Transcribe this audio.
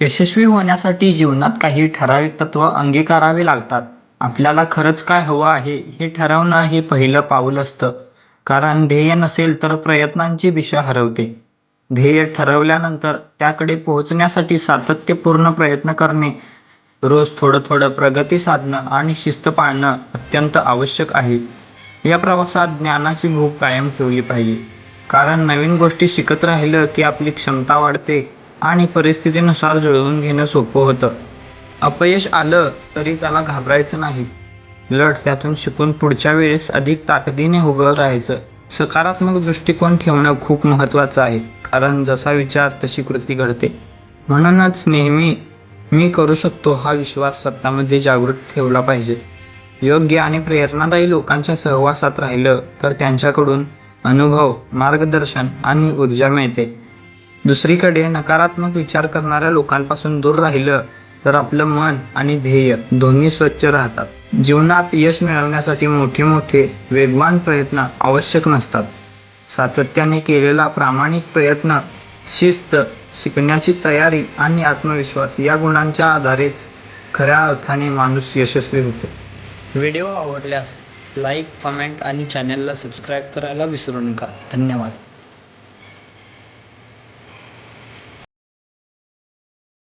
यशस्वी होण्यासाठी जीवनात काही ठराविक तत्त्व अंगीकारावी लागतात. आपल्याला खरंच काय हवं आहे हे ठरवणं हे पहिलं पाऊल असतं. कारण ध्येय नसेल तर प्रयत्नांची दिशा हरवते. ध्येय ठरवल्यानंतर त्याकडे पोहोचण्यासाठी सातत्यपूर्ण प्रयत्न करणे, रोज थोडं थोडं प्रगती साधणं आणि शिस्त पाळणं अत्यंत आवश्यक आहे. या प्रवासात ज्ञानाची भूक कायम ठेवली पाहिजे. कारण नवीन गोष्टी शिकत राहिलं की आपली क्षमता वाढते आणि परिस्थितीनुसार जुळवून घेणं सोपं होतं. अपयश आलं तरी त्याला घाबरायचं नाही. उलट त्यातून शिकून पुढच्या वेळेस अधिक ताकदीने उभं राहायचं. सकारात्मक दृष्टिकोन ठेवणं खूप महत्त्वाचं आहे. कारण जसा विचार तशी कृती घडते. म्हणूनच नेहमी मी करू शकतो हा विश्वास स्वतःमध्ये जागृत ठेवला पाहिजे. योग्य आणि प्रेरणादायी लोकांच्या सहवासात राहिलं तर त्यांच्याकडून अनुभव, मार्गदर्शन आणि ऊर्जा मिळते. दुसरीकडे नकारात्मक विचार करणाऱ्या लोकांपासून दूर राहिलं तर आपलं मन आणि ध्येय दोन्ही स्वच्छ राहतात. जीवनात यश मिळवण्यासाठी मोठे मोठे वेगवान प्रयत्न आवश्यक नसतात. सातत्याने केलेला प्रामाणिक प्रयत्न, शिस्त, शिकण्याची तयारी आणि आत्मविश्वास या गुणांच्या आधारेच खऱ्या अर्थाने माणूस यशस्वी होतो. व्हिडिओ आवडल्यास लाईक, कमेंट आणि चॅनेलला सबस्क्राईब करायला विसरू नका. धन्यवाद.